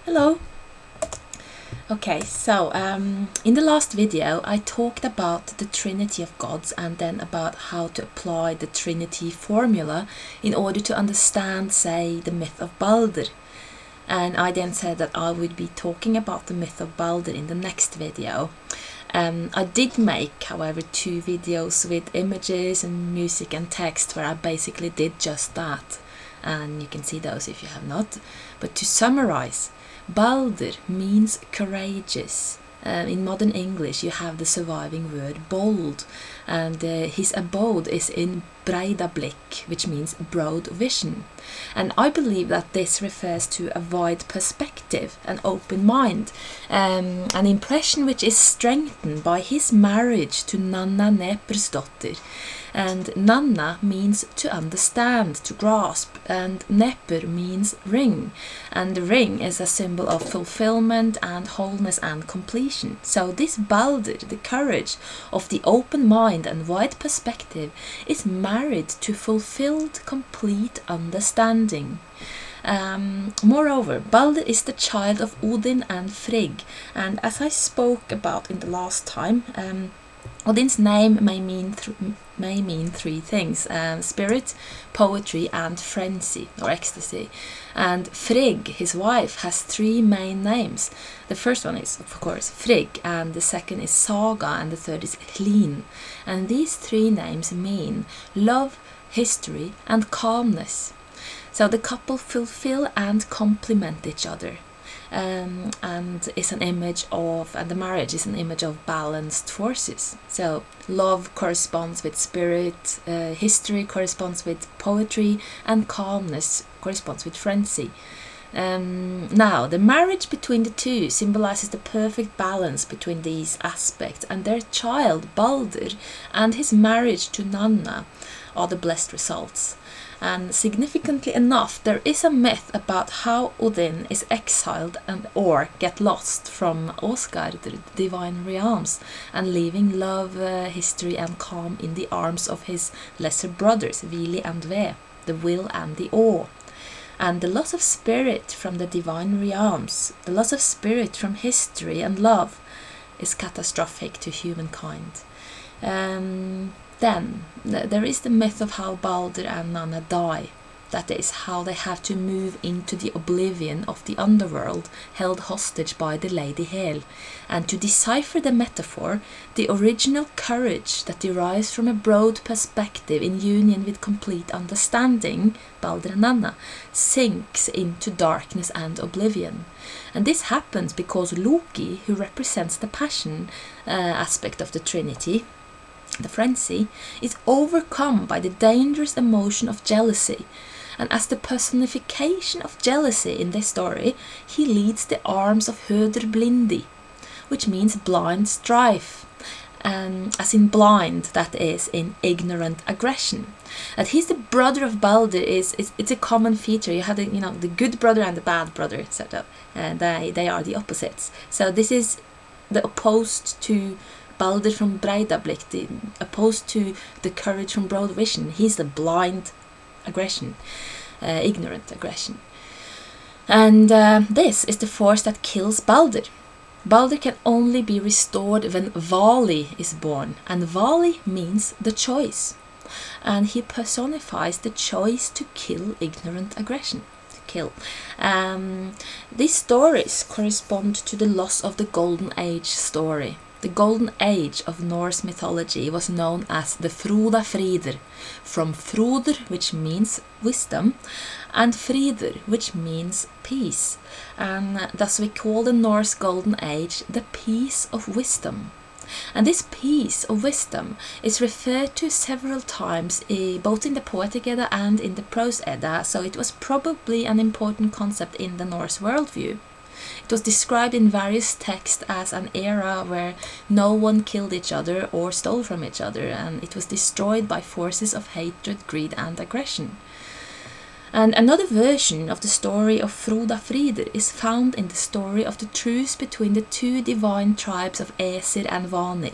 Hello! Okay, so in the last video I talked about the Trinity of gods and then about how to apply the Trinity formula in order to understand, say, the myth of Balder. And I then said that I would be talking about the myth of Balder in the next video. I did make, however, 2 videos with images and music and text where I basically did just that. And you can see those if you have not. But to summarize, Balder means courageous. In modern English you have the surviving word bold, and his abode is in Breidablikk, which means broad vision. And I believe that this refers to a wide perspective, an open mind, an impression which is strengthened by his marriage to Nanna Nepersdottir. And Nanna means to understand, to grasp, and Neper means ring. And the ring is a symbol of fulfillment and wholeness and completion. So this Balder, the courage of the open mind and wide perspective, is married to fulfilled, complete understanding. Moreover, Balder is the child of Odin and Frigg, and as I spoke about in the last time, Odin's name may mean 3 things: spirit, poetry and frenzy or ecstasy. And Frigg, his wife, has 3 main names. The first one is, of course, Frigg, and the second is Saga, and the third is Hlin. And these 3 names mean love, history and calmness. So the couple fulfill and complement each other. And is an image of, and the marriage is an image of balanced forces. So love corresponds with spirit, history corresponds with poetry, and calmness corresponds with frenzy. Now, the marriage between the 2 symbolizes the perfect balance between these aspects, and their child Balder and his marriage to Nanna are the blessed results. And significantly enough, there is a myth about how Odin is exiled or get lost from Asgard, the divine realms, and leaving love, history and calm in the arms of his lesser brothers, Vili and Ve, the will and the awe. And the loss of spirit from the divine realms, the loss of spirit from history and love, is catastrophic to humankind. Then there is the myth of how Balder and Nanna die. That is, how they have to move into the oblivion of the underworld, held hostage by the Lady Hel. And to decipher the metaphor, the original courage that derives from a broad perspective in union with complete understanding, Balder and Nanna, sinks into darkness and oblivion. And this happens because Loki, who represents the passion aspect of the Trinity, the frenzy, is overcome by the dangerous emotion of jealousy. And as the personification of jealousy in this story, he leads the arms of Höder Blindi, which means blind strife. As in blind, that is, in ignorant aggression. And he's the brother of Balder. It's a common feature. You have the good brother and the bad brother, sort of, and they are the opposites. So this is the opposed to Balder from Breidablikk, opposed to the courage from broad vision. He's the blind aggression, ignorant aggression. And this is the force that kills Balder. Balder can only be restored when Vali is born, and Vali means the choice. And he personifies the choice to kill ignorant aggression. These stories correspond to the loss of the Golden Age story. The Golden Age of Norse mythology was known as the Froda Frider, from Froder, which means wisdom, and Frider, which means peace. And thus we call the Norse Golden Age the peace of wisdom. And this peace of wisdom is referred to several times, both in the Poetic Edda and in the Prose Edda, so it was probably an important concept in the Norse worldview. It was described in various texts as an era where no one killed each other or stole from each other, and it was destroyed by forces of hatred, greed and aggression. And another version of the story of Froda Frider is found in the story of the truce between the 2 divine tribes of Æsir and Vanir.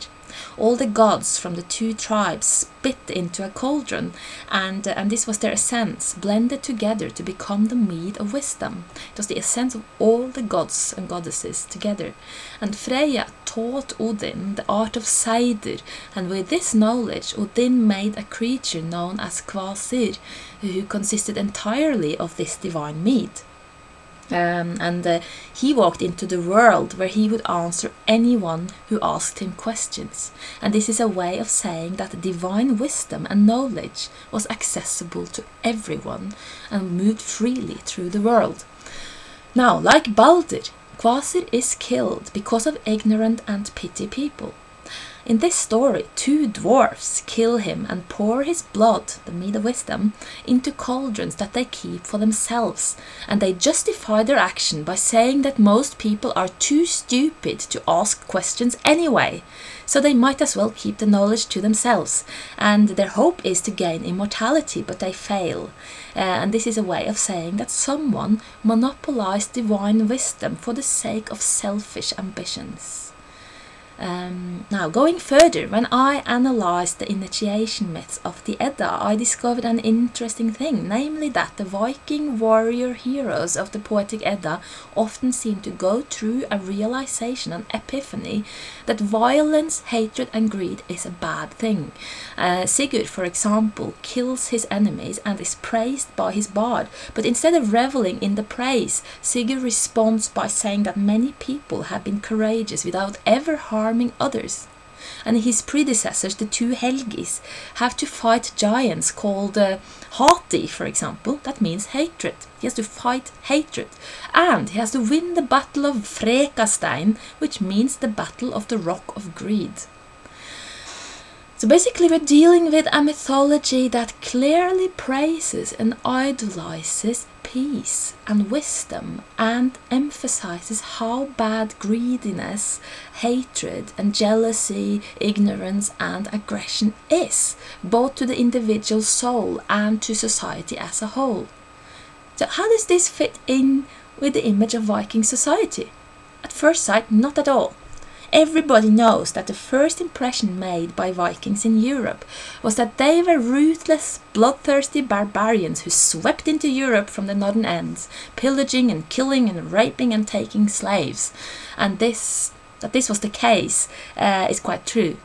All the gods from the two tribes spit into a cauldron, and this was their essence, blended together to become the mead of wisdom. It was the essence of all the gods and goddesses together. And Freya taught Odin the art of Seidr, and with this knowledge Odin made a creature known as Kvasir, who consisted entirely of this divine mead. He walked into the world where he would answer anyone who asked him questions. And this is a way of saying that divine wisdom and knowledge was accessible to everyone and moved freely through the world. Now, like Balder, Kvasir is killed because of ignorant and petty people. In this story, two dwarfs kill him and pour his blood, the mead of wisdom, into cauldrons that they keep for themselves, and they justify their action by saying that most people are too stupid to ask questions anyway, so they might as well keep the knowledge to themselves, and their hope is to gain immortality, but they fail. And this is a way of saying that someone monopolized divine wisdom for the sake of selfish ambitions. Now, going further, when I analysed the initiation myths of the Edda, I discovered an interesting thing, namely that the Viking warrior heroes of the Poetic Edda often seem to go through a realization, an epiphany, that violence, hatred and greed is a bad thing. Sigurd, for example, kills his enemies and is praised by his bard, but instead of reveling in the praise, Sigurd responds by saying that many people have been courageous without ever harming others. And his predecessors, the two Helgis, have to fight giants called Hati, for example. That means hatred. He has to fight hatred. And he has to win the battle of Frekastein, which means the battle of the rock of greed. So basically we're dealing with a mythology that clearly praises and idolizes peace and wisdom and emphasizes how bad greediness, hatred and jealousy, ignorance and aggression is, both to the individual soul and to society as a whole. So how does this fit in with the image of Viking society? At first sight, not at all. Everybody knows that the first impression made by Vikings in Europe was that they were ruthless, bloodthirsty barbarians who swept into Europe from the northern ends, pillaging and killing and raping and taking slaves. And that this was the case is quite true.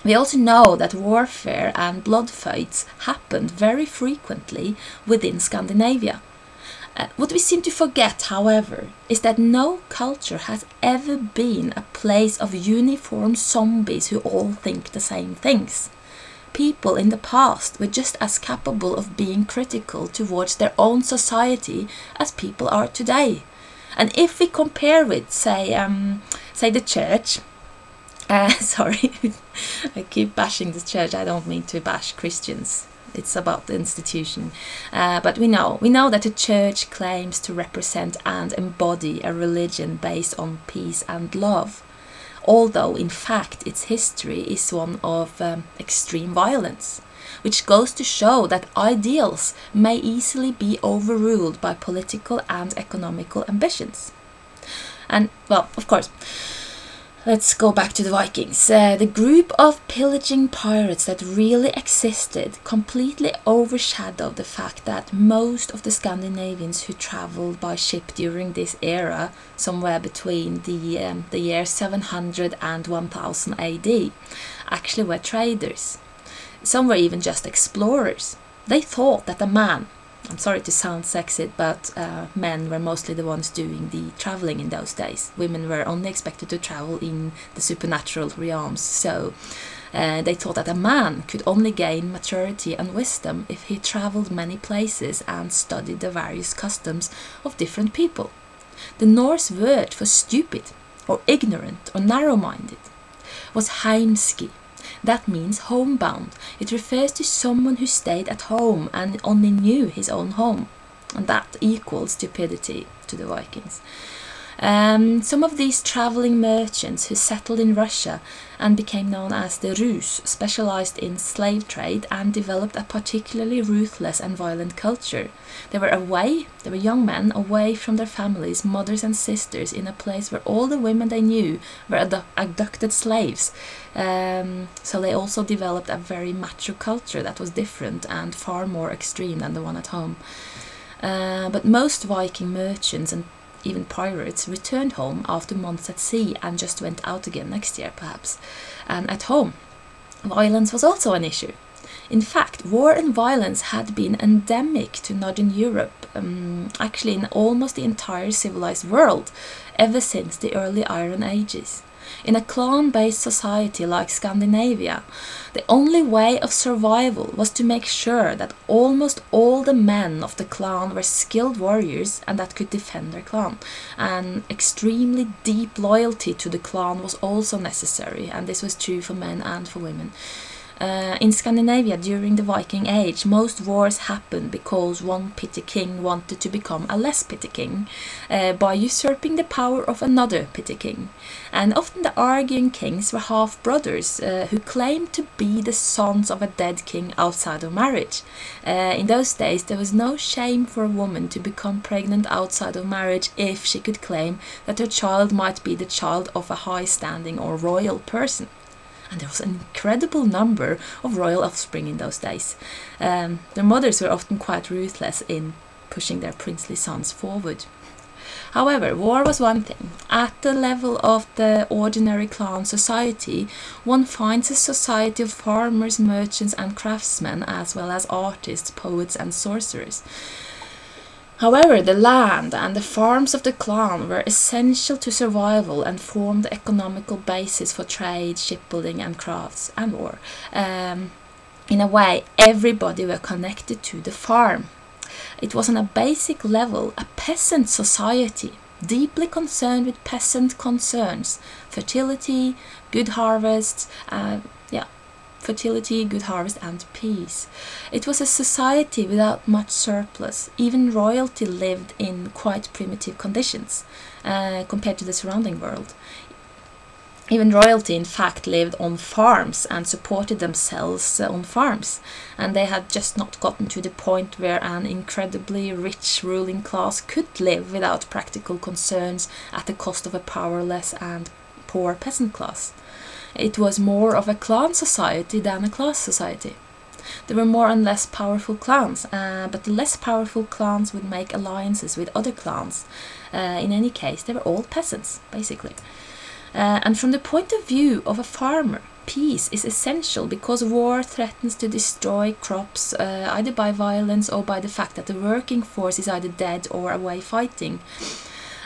We also know that warfare and blood fights happened very frequently within Scandinavia. What we seem to forget, however, is that no culture has ever been a place of uniform zombies who all think the same things. People in the past were just as capable of being critical towards their own society as people are today. And if we compare with, say the church, sorry, I keep bashing the church, I don't mean to bash Christians. It's about the institution, but we know that the church claims to represent and embody a religion based on peace and love, although in fact its history is one of extreme violence, which goes to show that ideals may easily be overruled by political and economical ambitions. And well, of course, let's go back to the Vikings. The group of pillaging pirates that really existed completely overshadowed the fact that most of the Scandinavians who travelled by ship during this era, somewhere between the year 700 and 1000 AD, actually were traders. Some were even just explorers. They thought that a man, I'm sorry to sound sexist, but men were mostly the ones doing the traveling in those days. Women were only expected to travel in the supernatural realms, so they thought that a man could only gain maturity and wisdom if he traveled many places and studied the various customs of different people. The Norse word for stupid, or ignorant, or narrow-minded was heimski. That means homebound. It refers to someone who stayed at home and only knew his own home. And that equals stupidity to the Vikings. Some of these traveling merchants who settled in Russia and became known as the Rus specialized in slave trade and developed a particularly ruthless and violent culture. They were young men away from their families, mothers and sisters, in a place where all the women they knew were abducted slaves. So they also developed a very macho culture that was different and far more extreme than the one at home. But most Viking merchants and even pirates returned home after months at sea and just went out again next year, perhaps. And at home, violence was also an issue. In fact, war and violence had been endemic to Northern Europe, actually in almost the entire civilized world, ever since the early Iron Ages. In a clan-based society like Scandinavia, the only way of survival was to make sure that almost all the men of the clan were skilled warriors and that could defend their clan. And extremely deep loyalty to the clan was also necessary, and this was true for men and for women. In Scandinavia during the Viking Age, most wars happened because one petty king wanted to become a less petty king by usurping the power of another petty king. And often the arguing kings were half-brothers who claimed to be the sons of a dead king outside of marriage. In those days there was no shame for a woman to become pregnant outside of marriage if she could claim that her child might be the child of a high-standing or royal person. And there was an incredible number of royal offspring in those days. Their mothers were often quite ruthless in pushing their princely sons forward. However, war was one thing. At the level of the ordinary clan society, one finds a society of farmers, merchants and craftsmen, as well as artists, poets and sorcerers. However, the land and the farms of the clan were essential to survival and formed the economical basis for trade, shipbuilding and crafts and war. In a way, everybody were connected to the farm. It was on a basic level a peasant society, deeply concerned with peasant concerns, fertility, good harvests, and peace. It was a society without much surplus. Even royalty lived in quite primitive conditions compared to the surrounding world. Even royalty, in fact, lived on farms and supported themselves on farms, and they had just not gotten to the point where an incredibly rich ruling class could live without practical concerns at the cost of a powerless and poor peasant class. It was more of a clan society than a class society. There were more and less powerful clans, but the less powerful clans would make alliances with other clans. In any case, they were all peasants, basically. And from the point of view of a farmer, peace is essential because war threatens to destroy crops either by violence or by the fact that the working force is either dead or away fighting.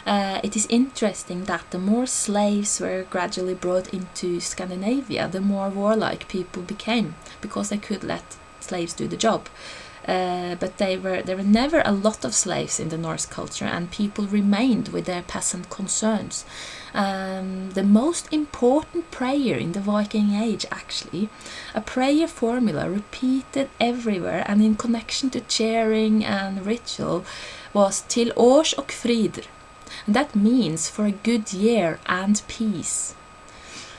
It is interesting that the more slaves were gradually brought into Scandinavia, the more warlike people became, because they could let slaves do the job. But there were never a lot of slaves in the Norse culture, and people remained with their peasant concerns. The most important prayer in the Viking Age, actually, a prayer formula repeated everywhere and in connection to cheering and ritual, was Til års og frider. And that means for a good year and peace.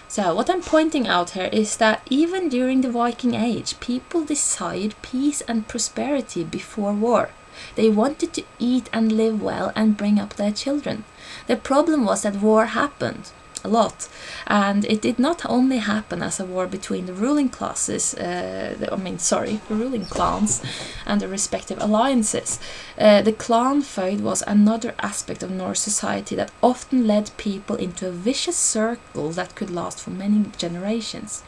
So what I'm pointing out here is that even during the Viking Age, people desired peace and prosperity before war. They wanted to eat and live well and bring up their children. The problem was that war happened a lot, and it did not only happen as a war between the ruling classes, the ruling clans and the respective alliances. The clan feud was another aspect of Norse society that often led people into a vicious circle that could last for many generations.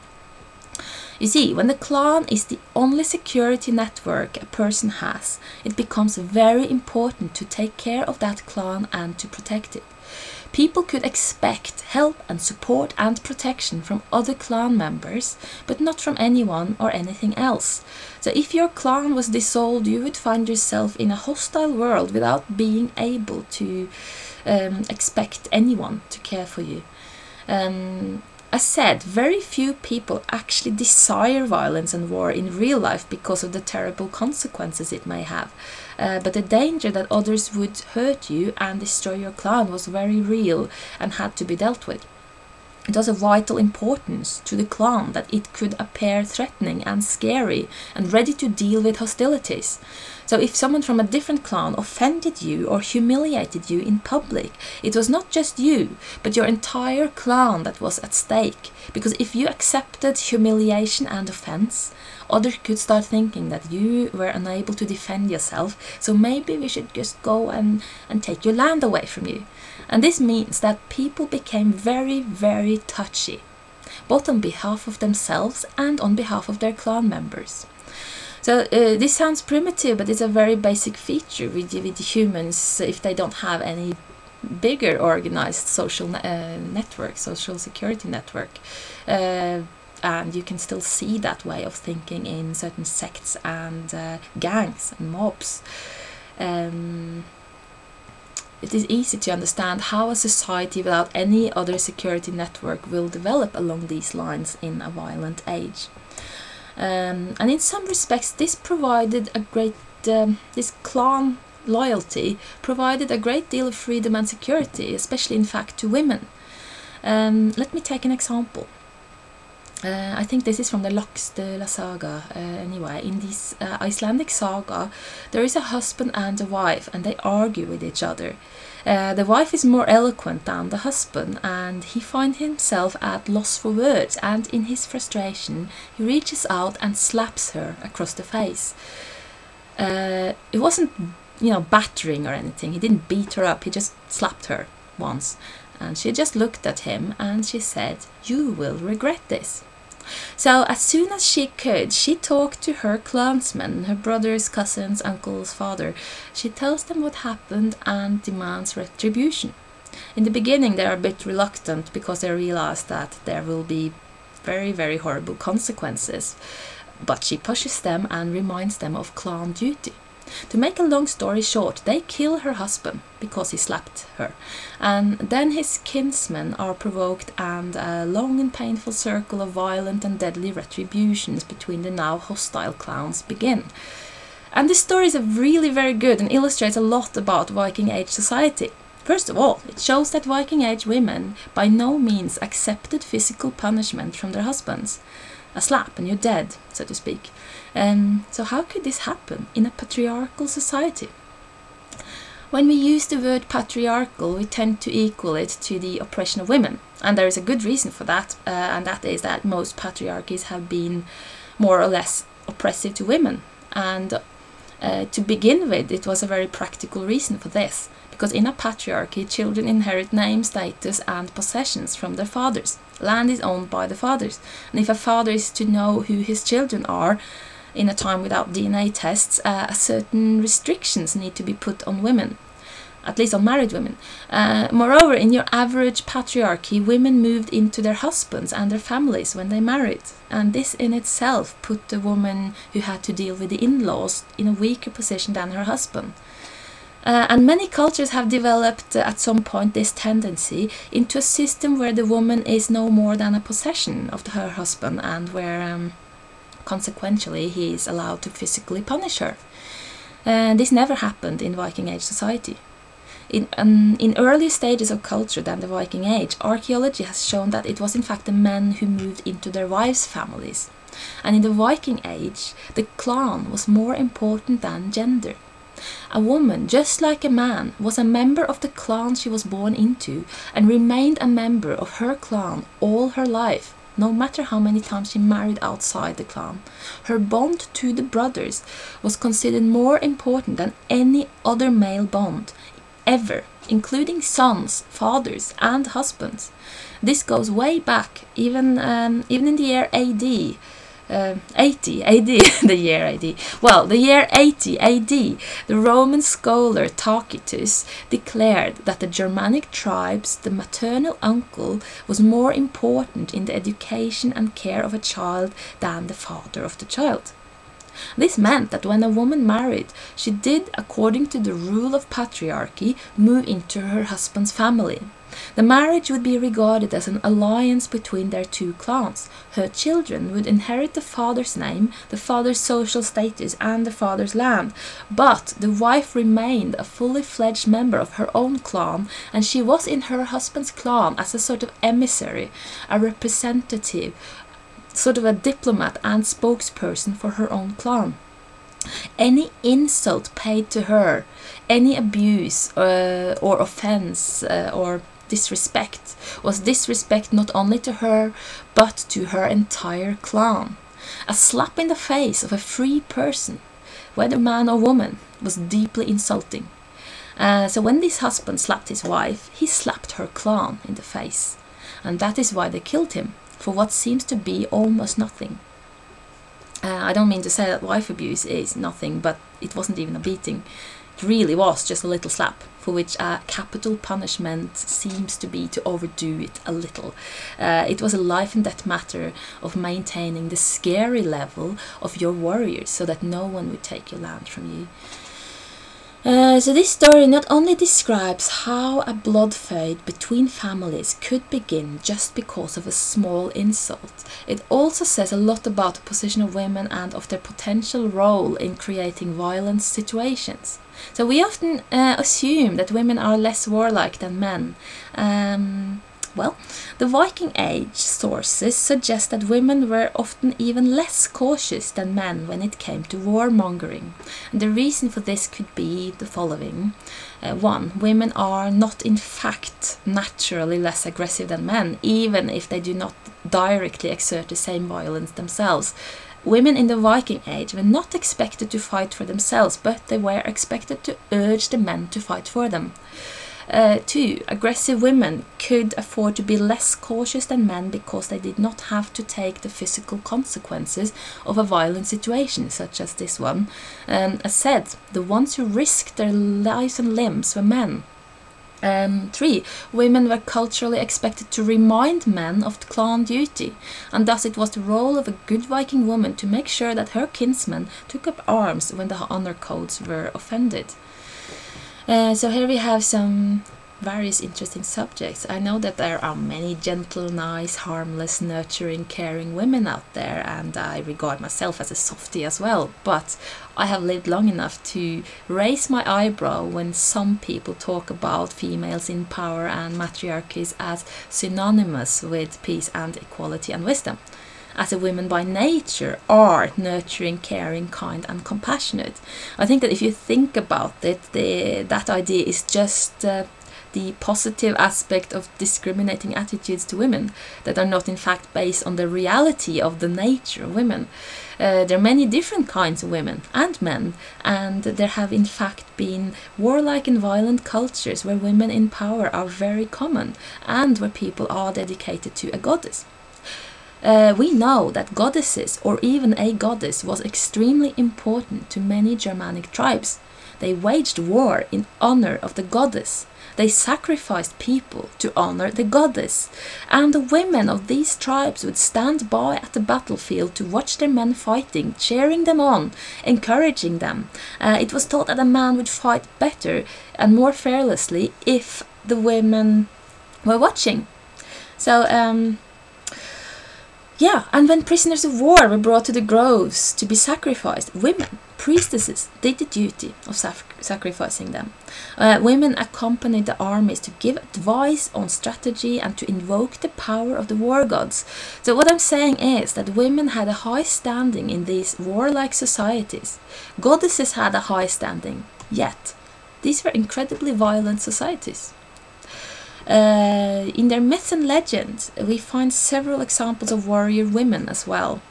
You see, when the clan is the only security network a person has, it becomes very important to take care of that clan and to protect it. People could expect help and support and protection from other clan members, but not from anyone or anything else. So if your clan was dissolved, you would find yourself in a hostile world without being able to expect anyone to care for you. As said, very few people actually desire violence and war in real life because of the terrible consequences it may have. but the danger that others would hurt you and destroy your clan was very real and had to be dealt with. It was of vital importance to the clan that it could appear threatening and scary and ready to deal with hostilities. So if someone from a different clan offended you or humiliated you in public, it was not just you, but your entire clan that was at stake. Because if you accepted humiliation and offense, others could start thinking that you were unable to defend yourself, so maybe we should just go and take your land away from you. And this means that people became very, very touchy, both on behalf of themselves and on behalf of their clan members. So this sounds primitive, but it's a very basic feature with humans if they don't have any bigger organized social network, social security network. And you can still see that way of thinking in certain sects and gangs and mobs. It is easy to understand how a society without any other security network will develop along these lines in a violent age. And in some respects, this provided a great, this clan loyalty provided a great deal of freedom and security, especially in fact to women. Let me take an example. I think this is from the Laxdøla saga. Anyway, in this Icelandic saga, there is a husband and a wife, and they argue with each other. The wife is more eloquent than the husband, and he finds himself at loss for words, and in his frustration, he reaches out and slaps her across the face. It wasn't, battering or anything. He didn't beat her up, he just slapped her once. And she just looked at him and she said, "You will regret this." So as soon as she could, she talked to her clansmen, her brothers, cousins, uncles, father. She tells them what happened and demands retribution. In the beginning they are a bit reluctant because they realize that there will be very, very horrible consequences. But she pushes them and reminds them of clan duty. To make a long story short, they kill her husband because he slapped her, and then his kinsmen are provoked and a long and painful circle of violent and deadly retributions between the now hostile clans begin. And this story is really very good and illustrates a lot about Viking Age society. First of all, it shows that Viking Age women by no means accepted physical punishment from their husbands. A slap and you're dead, so to speak. So how could this happen in a patriarchal society? When we use the word patriarchal, we tend to equal it to the oppression of women. And there is a good reason for that, and that is that most patriarchies have been more or less oppressive to women. And to begin with, it was a very practical reason for this. Because in a patriarchy, children inherit name, status and possessions from their fathers. Land is owned by the fathers. And if a father is to know who his children are in a time without DNA tests, certain restrictions need to be put on women. At least on married women. Moreover, in your average patriarchy, women moved into their husbands and their families when they married. And this in itself put the woman who had to deal with the in-laws in a weaker position than her husband. And many cultures have developed at some point this tendency into a system where the woman is no more than a possession of her husband and where consequently he is allowed to physically punish her. This never happened in Viking Age society. In earlier stages of culture than the Viking Age, archaeology has shown that it was in fact the men who moved into their wives' families. And in the Viking Age, the clan was more important than gender. A woman, just like a man, was a member of the clan she was born into and remained a member of her clan all her life, no matter how many times she married outside the clan. Her bond to the brothers was considered more important than any other male bond, ever, including sons, fathers and husbands. This goes way back, even in the year AD. 80 AD, the year AD. Well, the year 80 AD, the Roman scholar Tacitus declared that the Germanic tribes, the maternal uncle, was more important in the education and care of a child than the father of the child. This meant that when a woman married, she did, according to the rule of patriarchy, move into her husband's family. The marriage would be regarded as an alliance between their two clans. Her children would inherit the father's name, the father's social status, and the father's land, but the wife remained a fully fledged member of her own clan, and she was in her husband's clan as a sort of emissary, a representative, sort of a diplomat and spokesperson for her own clan. Any insult paid to her, any abuse or offense or disrespect, was disrespect not only to her but to her entire clan. A slap in the face of a free person, whether man or woman, was deeply insulting. So when this husband slapped his wife, he slapped her clan in the face, and that is why they killed him, for what seems to be almost nothing. I don't mean to say that wife abuse is nothing, but it wasn't even a beating. It really was just a little slap, for which a capital punishment seems to be to overdo it a little. It was a life and death matter of maintaining the scary level of your warriors so that no one would take your land from you. So this story not only describes how a blood feud between families could begin just because of a small insult, it also says a lot about the position of women and of their potential role in creating violent situations. So we often assume that women are less warlike than men. Well, the Viking Age sources suggest that women were often even less cautious than men when it came to warmongering. And the reason for this could be the following. 1. Women are not in fact naturally less aggressive than men, even if they do not directly exert the same violence themselves. Women in the Viking Age were not expected to fight for themselves, but they were expected to urge the men to fight for them. 2. Aggressive women could afford to be less cautious than men because they did not have to take the physical consequences of a violent situation, such as this one. As said, the ones who risked their lives and limbs were men. 3. Women were culturally expected to remind men of the clan duty, and thus it was the role of a good Viking woman to make sure that her kinsmen took up arms when the honor codes were offended. So here we have some various interesting subjects. I know that there are many gentle, nice, harmless, nurturing, caring women out there, and I regard myself as a softie as well, but I have lived long enough to raise my eyebrow when some people talk about females in power and matriarchies as synonymous with peace and equality and wisdom. As a woman by nature are nurturing, caring, kind and compassionate. I think that if you think about it, that idea is just the positive aspect of discriminating attitudes to women that are not in fact based on the reality of the nature of women. There are many different kinds of women and men, and there have in fact been warlike and violent cultures where women in power are very common and where people are dedicated to a goddess. We know that goddesses, or even a goddess, was extremely important to many Germanic tribes. They waged war in honor of the goddess. They sacrificed people to honor the goddess. And the women of these tribes would stand by at the battlefield to watch their men fighting, cheering them on, encouraging them. It was thought that a man would fight better and more fearlessly if the women were watching. So, yeah, and when prisoners of war were brought to the groves to be sacrificed, women, priestesses, did the duty of sacrificing them. Women accompanied the armies to give advice on strategy and to invoke the power of the war gods. So what I'm saying is that women had a high standing in these warlike societies. Goddesses had a high standing, yet these were incredibly violent societies. In their myths and legends, we find several examples of warrior women as well.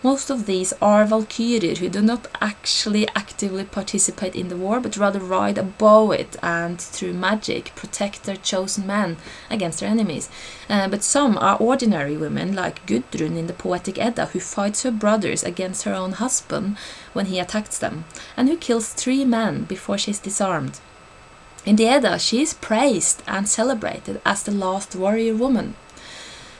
Most of these are Valkyries who do not actually actively participate in the war, but rather ride above it and through magic protect their chosen men against their enemies. But some are ordinary women, like Gudrun in the Poetic Edda, who fights her brothers against her own husband when he attacks them, and who kills 3 men before she is disarmed. In the Edda, she is praised and celebrated as the last warrior woman.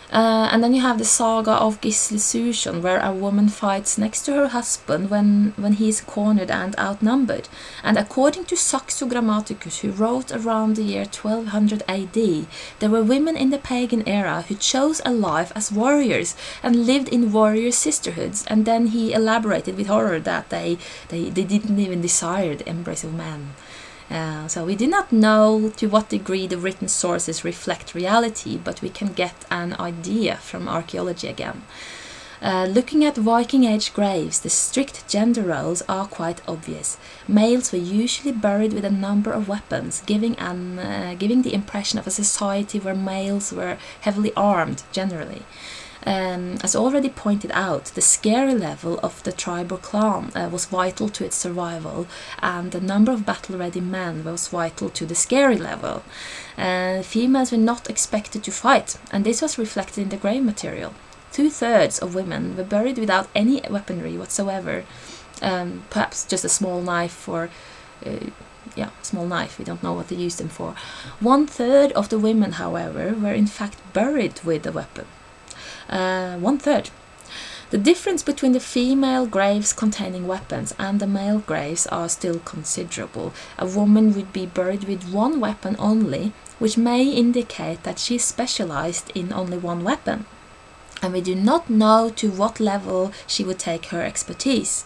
And then you have the saga of Gisli Susion, where a woman fights next to her husband when he is cornered and outnumbered. And according to Saxo Grammaticus, who wrote around the year 1200 AD, there were women in the pagan era who chose a life as warriors and lived in warrior sisterhoods. And then he elaborated with horror that they didn't even desire the embrace of men. So we do not know to what degree the written sources reflect reality, but we can get an idea from archaeology again. Looking at Viking Age graves, the strict gender roles are quite obvious. Males were usually buried with a number of weapons, giving the impression of a society where males were heavily armed generally. As already pointed out, the scary level of the tribe or clan was vital to its survival, and the number of battle-ready men was vital to the scary level. Females were not expected to fight, and this was reflected in the grave material. 2/3 of women were buried without any weaponry whatsoever, perhaps just a small knife or small knife, we don't know what they used them for. 1/3 of the women, however, were in fact buried with a weapon. 1/3. The difference between the female graves containing weapons and the male graves are still considerable. A woman would be buried with one weapon only, which may indicate that she is specialized in only one weapon. And we do not know to what level she would take her expertise.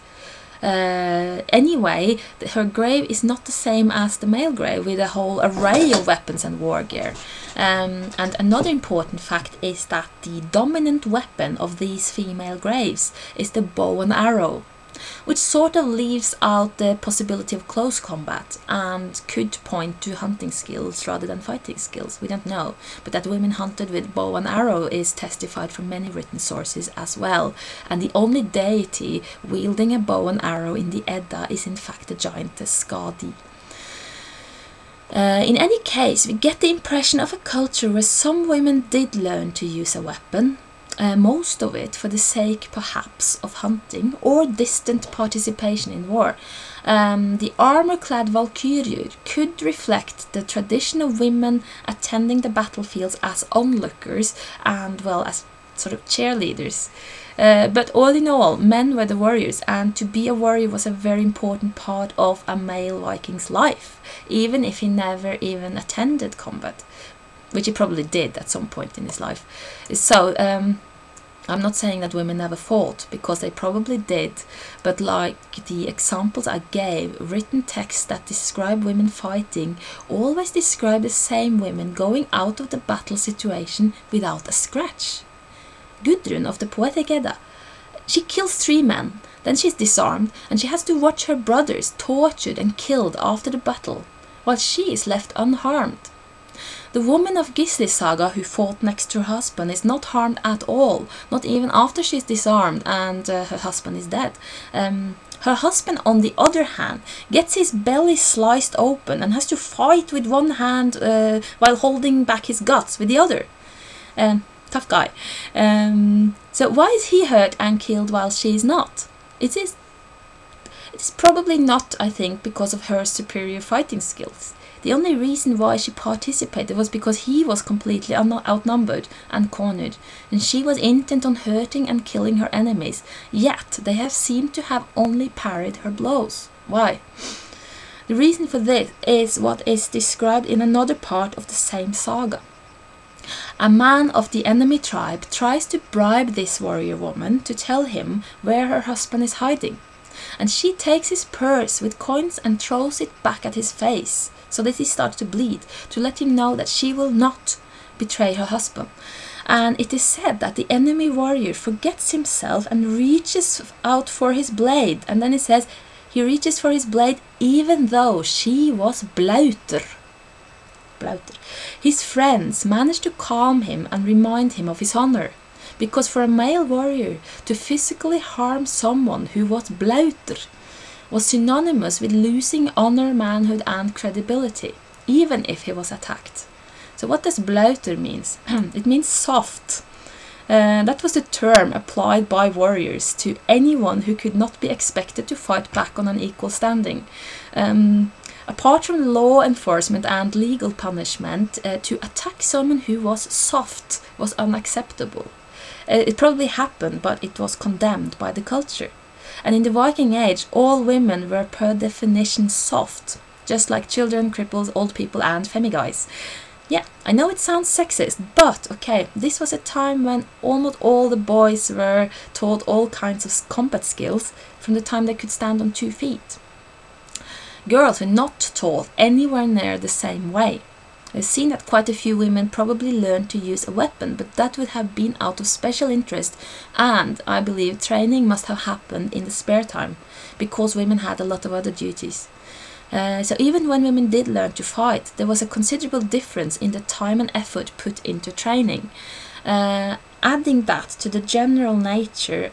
Anyway, her grave is not the same as the male grave, with a whole array of weapons and war gear. And another important fact is that the dominant weapon of these female graves is the bow and arrow, which sort of leaves out the possibility of close combat and could point to hunting skills rather than fighting skills. We don't know, but that women hunted with bow and arrow is testified from many written sources as well, and the only deity wielding a bow and arrow in the Edda is in fact the giantess Skadi. In any case, we get the impression of a culture where some women did learn to use a weapon, most of it for the sake perhaps of hunting or distant participation in war. The armor-clad Valkyrie could reflect the tradition of women attending the battlefields as onlookers and, well, as sort of cheerleaders. But all in all, men were the warriors, and to be a warrior was a very important part of a male Viking's life, even if he never even attended combat, which he probably did at some point in his life. So, I'm not saying that women never fought, because they probably did, but like the examples I gave, written texts that describe women fighting always describe the same women going out of the battle situation without a scratch. Gudrun of the Poetic Edda, she kills 3 men, then she's disarmed, and she has to watch her brothers tortured and killed after the battle, while she is left unharmed. The woman of Gisli's saga who fought next to her husband is not harmed at all, not even after she is disarmed and her husband is dead. Her husband, on the other hand, gets his belly sliced open and has to fight with one hand while holding back his guts with the other. Tough guy. So why is he hurt and killed while she is not? It is probably not, I think, because of her superior fighting skills. The only reason why she participated was because he was completely outnumbered and cornered, and she was intent on hurting and killing her enemies, yet they have seemed to have only parried her blows. Why? The reason for this is what is described in another part of the same saga. A man of the enemy tribe tries to bribe this warrior woman to tell him where her husband is hiding, and she takes his purse with coins and throws it back at his face, so that he starts to bleed, to let him know that she will not betray her husband. And it is said that the enemy warrior forgets himself and reaches out for his blade, and then it says he reaches for his blade even though she was blauter. His friends managed to calm him and remind him of his honor, because for a male warrior to physically harm someone who was blauter was synonymous with losing honor, manhood and credibility, even if he was attacked. So what does blauter means? It means soft. That was the term applied by warriors to anyone who could not be expected to fight back on an equal standing. Apart from law enforcement and legal punishment, to attack someone who was soft was unacceptable. It probably happened, but it was condemned by the culture. And in the Viking Age, all women were per definition soft, just like children, cripples, old people and femiguys. Yeah, I know it sounds sexist, but okay, this was a time when almost all the boys were taught all kinds of combat skills from the time they could stand on 2 feet. Girls were not taught anywhere near the same way. I've seen that quite a few women probably learned to use a weapon, but that would have been out of special interest, and I believe training must have happened in the spare time, because women had a lot of other duties. So even when women did learn to fight, there was a considerable difference in the time and effort put into training. Adding that to the general natural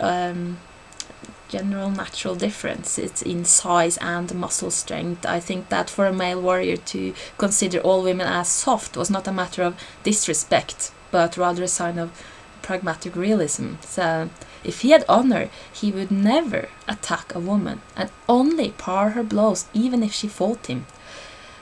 differences in size and muscle strength, I think that for a male warrior to consider all women as soft was not a matter of disrespect, but rather a sign of pragmatic realism. So if he had honor, he would never attack a woman and only par her blows even if she fought him.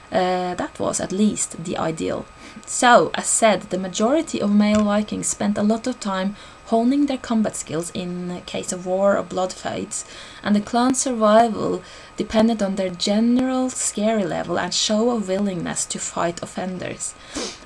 That was at least the ideal. So, as said, the majority of male Vikings spent a lot of time honing their combat skills in case of war or blood fights, and the clan's survival depended on their general scary level and show of willingness to fight offenders.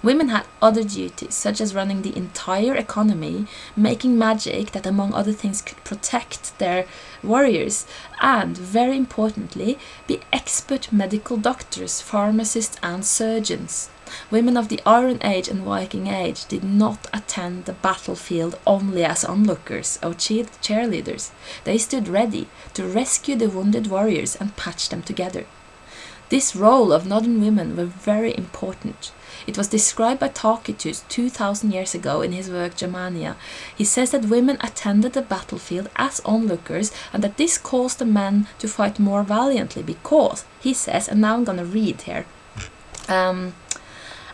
Women had other duties, such as running the entire economy, making magic that among other things could protect their warriors, and, very importantly, be expert medical doctors, pharmacists and surgeons. Women of the Iron Age and Viking Age did not attend the battlefield only as onlookers or cheerleaders. They stood ready to rescue the wounded warriors and patch them together. This role of northern women was very important. It was described by Tacitus 2000 years ago in his work Germania. He says that women attended the battlefield as onlookers and that this caused the men to fight more valiantly because, he says, and now I'm gonna read here,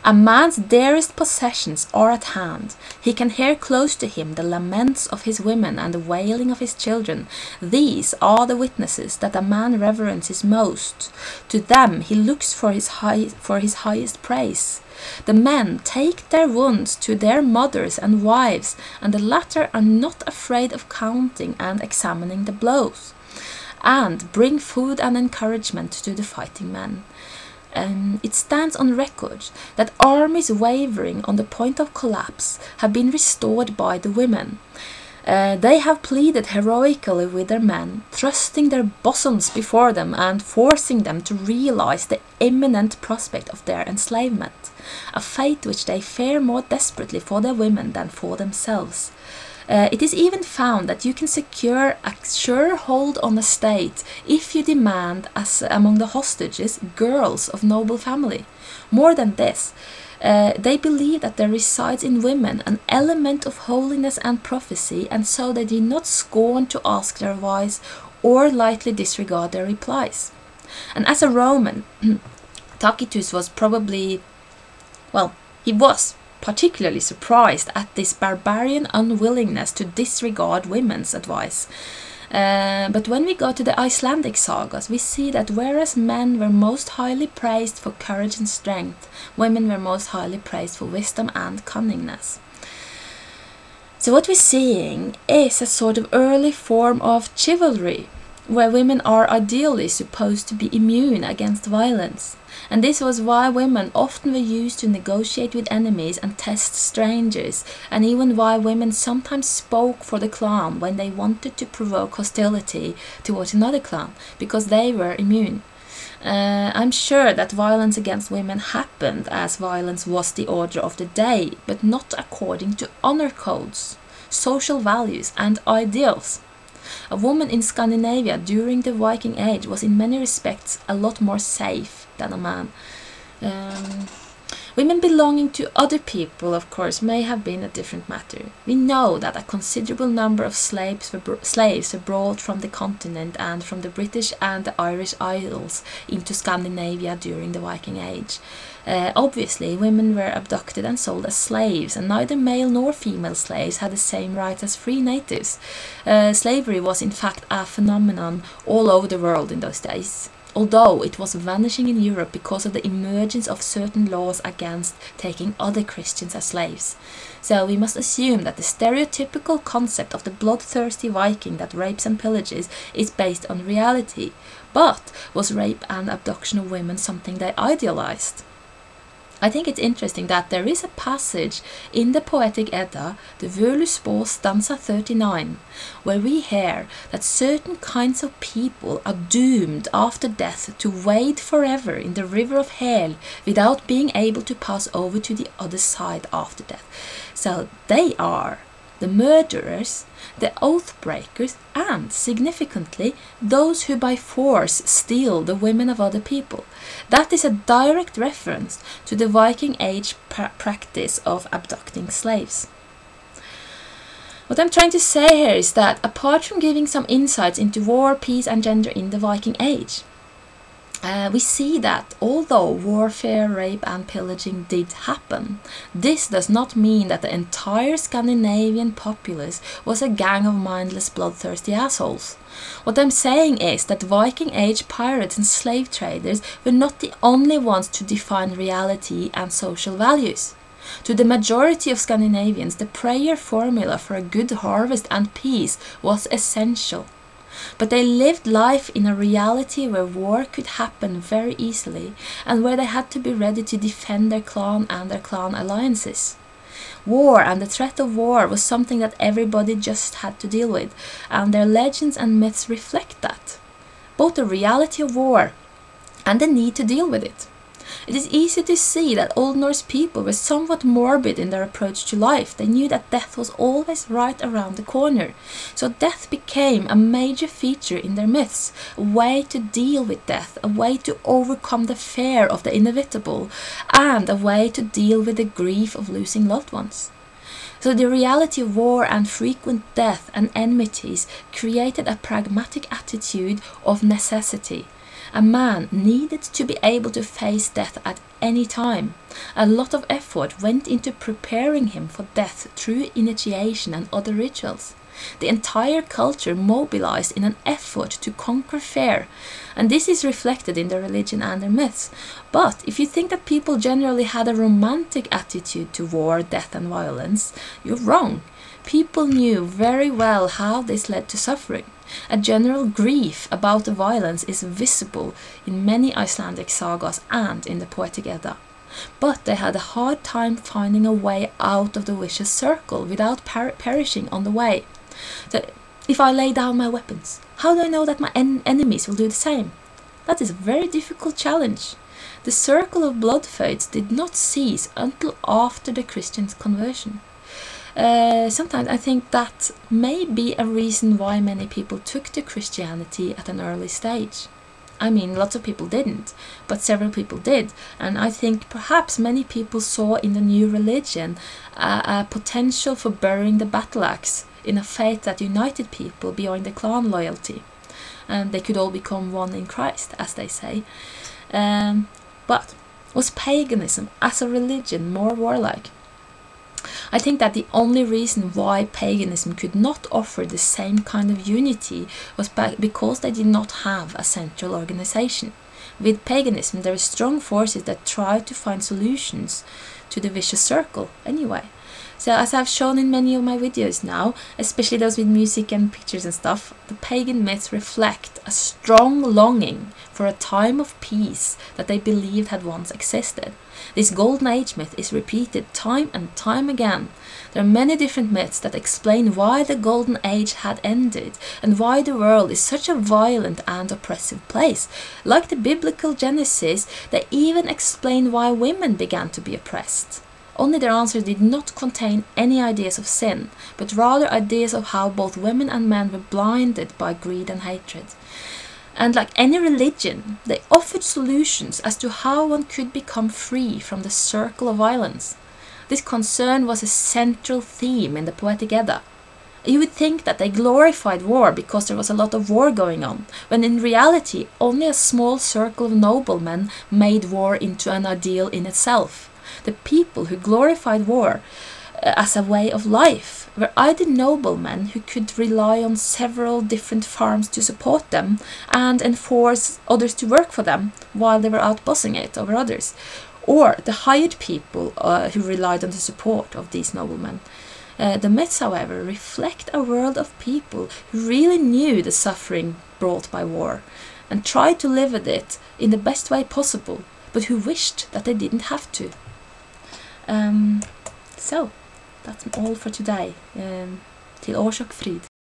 a man's dearest possessions are at hand. He can hear close to him the laments of his women and the wailing of his children. These are the witnesses that a man reverences most. To them he looks for his highest praise. The men take their wounds to their mothers and wives, and the latter are not afraid of counting and examining the blows, and bring food and encouragement to the fighting men. It stands on record that armies wavering on the point of collapse have been restored by the women. They have pleaded heroically with their men, thrusting their bosoms before them and forcing them to realize the imminent prospect of their enslavement, a fate which they fear more desperately for their women than for themselves. It is even found that you can secure a sure hold on a state if you demand, as among the hostages, girls of noble family. More than this, they believe that there resides in women an element of holiness and prophecy, and so they did not scorn to ask their advice or lightly disregard their replies. And as a Roman, Tacitus was probably, well, he was particularly surprised at this barbarian unwillingness to disregard women's advice. But when we go to the Icelandic sagas, we see that whereas men were most highly praised for courage and strength, women were most highly praised for wisdom and cunningness. So what we're seeing is a sort of early form of chivalry, where women are ideally supposed to be immune against violence. And this was why women often were used to negotiate with enemies and test strangers, and even why women sometimes spoke for the clan when they wanted to provoke hostility towards another clan, because they were immune. I'm sure that violence against women happened as violence was the order of the day, but not according to honor codes, social values and ideals. A woman in Scandinavia during the Viking Age was in many respects a lot more safe than a man. Women belonging to other people, of course, may have been a different matter. We know that a considerable number of slaves were brought from the continent and from the British and the Irish Isles into Scandinavia during the Viking Age. Obviously, women were abducted and sold as slaves, and neither male nor female slaves had the same rights as free natives. Slavery was in fact a phenomenon all over the world in those days. although it was vanishing in Europe because of the emergence of certain laws against taking other Christians as slaves. So we must assume that the stereotypical concept of the bloodthirsty Viking that rapes and pillages is based on reality, but was rape and abduction of women something they idealized? I think it's interesting that there is a passage in the Poetic Edda, the Völuspå stanza 39, where we hear that certain kinds of people are doomed after death to wade forever in the river of Hel without being able to pass over to the other side after death. So they are the murderers, the oath breakers, and, significantly, those who by force steal the women of other people. That is a direct reference to the Viking Age practice of abducting slaves. What I'm trying to say here is that, apart from giving some insights into war, peace and gender in the Viking Age, we see that although warfare, rape and pillaging did happen, this does not mean that the entire Scandinavian populace was a gang of mindless, bloodthirsty assholes. What I'm saying is that Viking Age pirates and slave traders were not the only ones to define reality and social values. To the majority of Scandinavians, the prayer formula for a good harvest and peace was essential. But they lived life in a reality where war could happen very easily, and where they had to be ready to defend their clan and their clan alliances. War and the threat of war was something that everybody just had to deal with, and their legends and myths reflect that. Both the reality of war and the need to deal with it. It is easy to see that Old Norse people were somewhat morbid in their approach to life. They knew that death was always right around the corner. So death became a major feature in their myths, a way to deal with death, a way to overcome the fear of the inevitable, and a way to deal with the grief of losing loved ones. So the reality of war and frequent death and enmities created a pragmatic attitude of necessity. A man needed to be able to face death at any time. A lot of effort went into preparing him for death through initiation and other rituals. The entire culture mobilized in an effort to conquer fear, and this is reflected in their religion and their myths. But if you think that people generally had a romantic attitude to war, death and violence, you're wrong. People knew very well how this led to suffering. A general grief about the violence is visible in many Icelandic sagas and in the Poetic Edda. But they had a hard time finding a way out of the vicious circle without perishing on the way. So, if I lay down my weapons, how do I know that my enemies will do the same? That is a very difficult challenge. The circle of blood feuds did not cease until after the Christian's conversion. Sometimes I think that may be a reason why many people took to Christianity at an early stage. I mean, lots of people didn't, but several people did, and I think perhaps many people saw in the new religion a potential for burying the battle axe in a faith that united people beyond the clan loyalty, and they could all become one in Christ, as they say. But was paganism as a religion more warlike? I think that the only reason why paganism could not offer the same kind of unity was because they did not have a central organization. With paganism, there are strong forces that try to find solutions to the vicious circle anyway. So as I've shown in many of my videos now, especially those with music and pictures and stuff, the pagan myths reflect a strong longing for a time of peace that they believed had once existed. This Golden Age myth is repeated time and time again. There are many different myths that explain why the Golden Age had ended and why the world is such a violent and oppressive place. Like the biblical Genesis, they even explain why women began to be oppressed. Only their answers did not contain any ideas of sin, but rather ideas of how both women and men were blinded by greed and hatred. And like any religion, they offered solutions as to how one could become free from the circle of violence. This concern was a central theme in the Poetic Edda. You would think that they glorified war because there was a lot of war going on, when in reality only a small circle of noblemen made war into an ideal in itself. The people who glorified war as a way of life, were either noblemen who could rely on several different farms to support them and enforce others to work for them while they were out bossing it over others, or the hired people who relied on the support of these noblemen. The myths, however, reflect a world of people who really knew the suffering brought by war and tried to live with it in the best way possible, but who wished that they didn't have to. So, that's all for today. Till årsok frid.